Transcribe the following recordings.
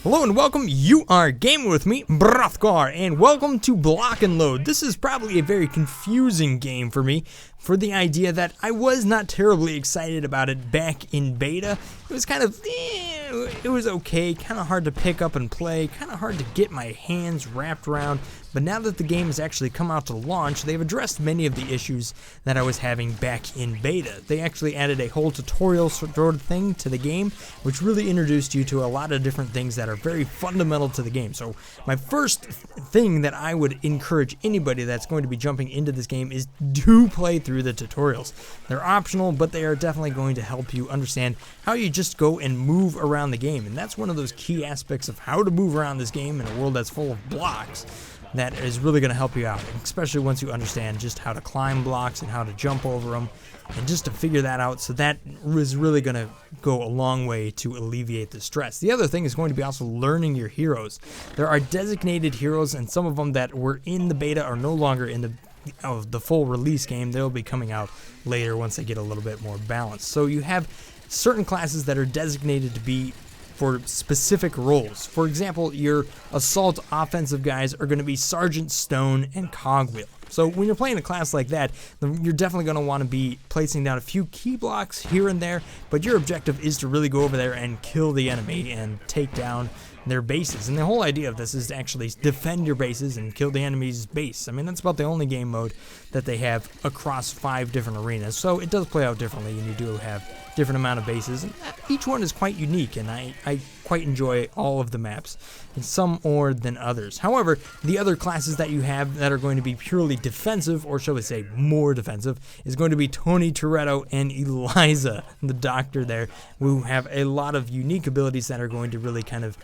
Hello and welcome, you are gaming with me, Brothgar, and welcome to Block and Load. This is probably a very confusing game for me, for the idea that I was not terribly excited about it back in beta. It was kind of, it was okay, kind of hard to pick up and play, kind of hard to get my hands wrapped around, but now that the game has actually come out to launch, they've addressed many of the issues that I was having back in beta. They actually added a whole tutorial sort of thing to the game, which really introduced you to a lot of different things that are very fundamental to the game. So my first thing that I would encourage anybody that's going to be jumping into this game is do play through the tutorials. They're optional, but they are definitely going to help you understand how you just go and move around the game. And that's one of those key aspects of how to move around this game in a world that's full of blocks. That is really going to help you out, especially once you understand just how to climb blocks and how to jump over them, and just to figure that out. So that is really going to go a long way to alleviate the stress. The other thing is going to be also learning your heroes. There are designated heroes, and some of them that were in the beta are no longer in the full release game. They'll be coming out later once they get a little bit more balanced. So you have certain classes that are designated to be for specific roles. For example, your assault offensive guys are going to be Sergeant Stone and Cogwheel. So when you're playing a class like that, you're definitely going to want to be placing down a few key blocks here and there, but your objective is to really go over there and kill the enemy and take down their bases. And the whole idea of this is to actually defend your bases and kill the enemy's base. I mean, that's about the only game mode that they have across 5 different arenas. So it does play out differently, and you do have different amount of bases, and each one is quite unique, and I quite enjoy all of the maps, and some more than others. However, the other classes that you have that are going to be purely defensive, or shall we say more defensive, is going to be Tony Toretto and Eliza, the doctor there, who have a lot of unique abilities that are going to really kind of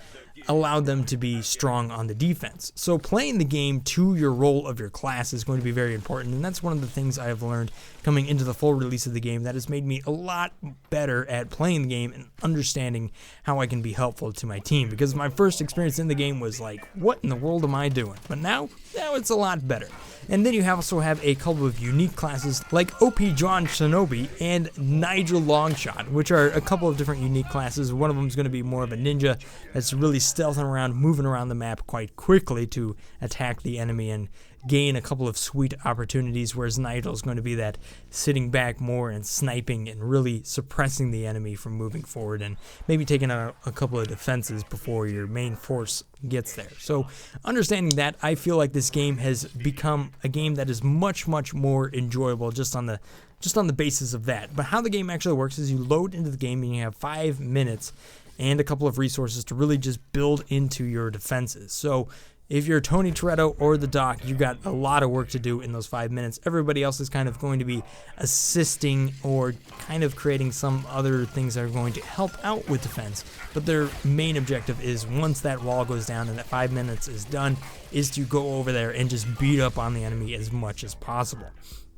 allow them to be strong on the defense. So playing the game to your role of your class is going to be very important, and that's one of the things I have learned coming into the full release of the game that has made me a lot better at playing the game and understanding how I can be helpful to my team, because my first experience in the game was like, what in the world am I doing? But now it's a lot better. And then you also have a couple of unique classes like OP John Shinobi and Nigel Longshot, which are a couple of different unique classes. One of them is going to be more of a ninja that's really stealthing around, moving around the map quite quickly to attack the enemy and gain a couple of sweet opportunities, whereas Nigel is going to be that sitting back more and sniping and really suppressing the enemy from moving forward and maybe taking out a couple of defenses before your main force gets there. So understanding that, I feel like this game has become a game that is much more enjoyable just on the basis of that. But how the game actually works is you load into the game and you have 5 minutes and a couple of resources to really just build into your defenses. So if you're Tony Toretto or the Doc, you got a lot of work to do in those 5 minutes. Everybody else is kind of going to be assisting or kind of creating some other things that are going to help out with defense. But their main objective is, once that wall goes down and that 5 minutes is done, is to go over there and just beat up on the enemy as much as possible.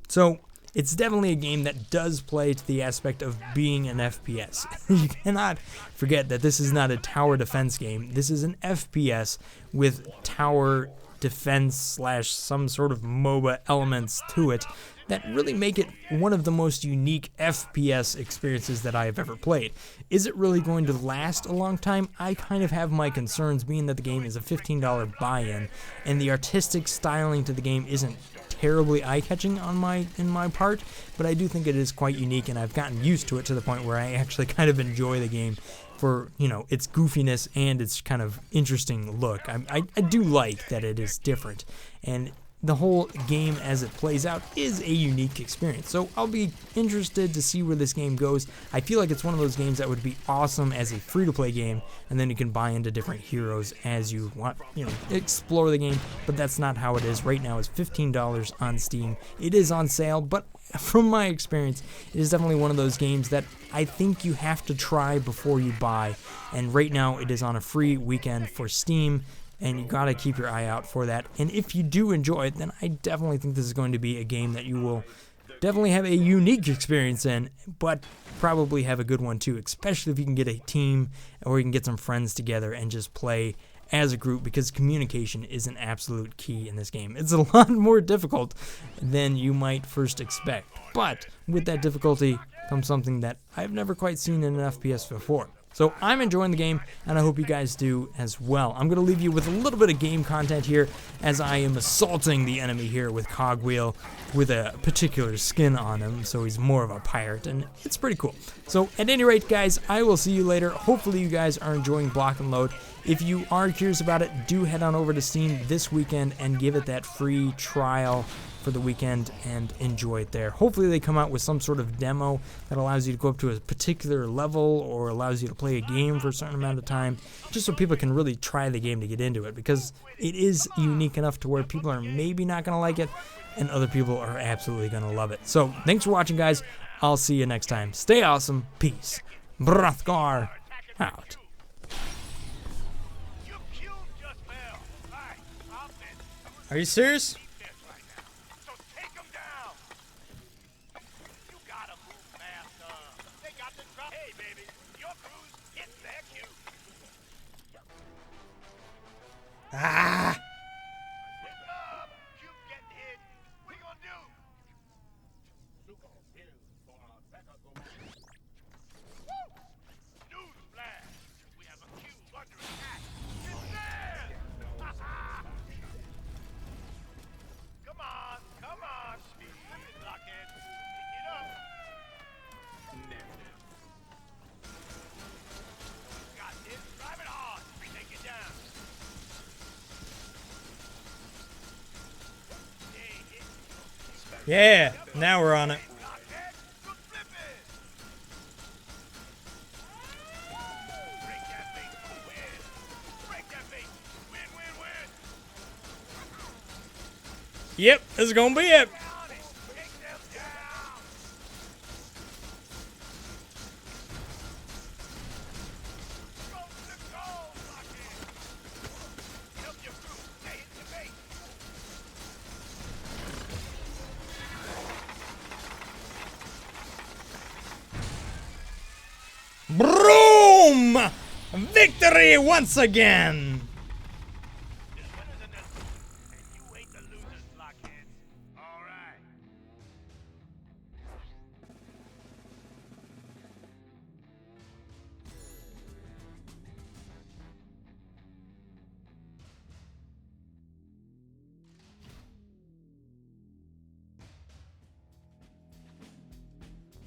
So it's definitely a game that does play to the aspect of being an FPS. You cannot forget that this is not a tower defense game. This is an FPS with tower defense / some sort of MOBA elements to it that really make it one of the most unique FPS experiences that I have ever played. Is it really going to last a long time? I kind of have my concerns, being that the game is a $15 buy-in, and the artistic styling to the game isn't terribly eye-catching in my part, but I do think it is quite unique, and I've gotten used to it to the point where I actually kind of enjoy the game for, you know, its goofiness and its kind of interesting look. I do like that it is different, and the whole game as it plays out is a unique experience. So I'll be interested to see where this game goes. I feel like it's one of those games that would be awesome as a free-to-play game, and then you can buy into different heroes as you want, you know, explore the game, but that's not how it is. Right now it's $15 on Steam. It is on sale, but from my experience, it is definitely one of those games that I think you have to try before you buy, and right now it is on a free weekend for Steam, and you gotta keep your eye out for that. And if you do enjoy it, then I definitely think this is going to be a game that you will definitely have a unique experience in, but probably have a good one too, especially if you can get a team or you can get some friends together and just play as a group, because communication is an absolute key in this game. It's a lot more difficult than you might first expect, but with that difficulty comes something that I've never quite seen in an FPS before. So I'm enjoying the game, and I hope you guys do as well. I'm going to leave you with a little bit of game content here as I am assaulting the enemy here with Cogwheel with a particular skin on him, so he's more of a pirate, and it's pretty cool. So at any rate, guys, I will see you later. Hopefully you guys are enjoying Block and Load. If you are curious about it, do head on over to Steam this weekend and give it that free trial for the weekend and enjoy it there. Hopefully they come out with some sort of demo that allows you to go up to a particular level or allows you to play a game for a certain amount of time, just so people can really try the game to get into it, because it is unique enough to where people are maybe not going to like it and other people are absolutely going to love it. So thanks for watching, guys. I'll see you next time. Stay awesome. Peace. Brothgar out. Are you serious? Ah! Yeah, now we're on it. Yep, this is gonna be it. Broom! Victory once again!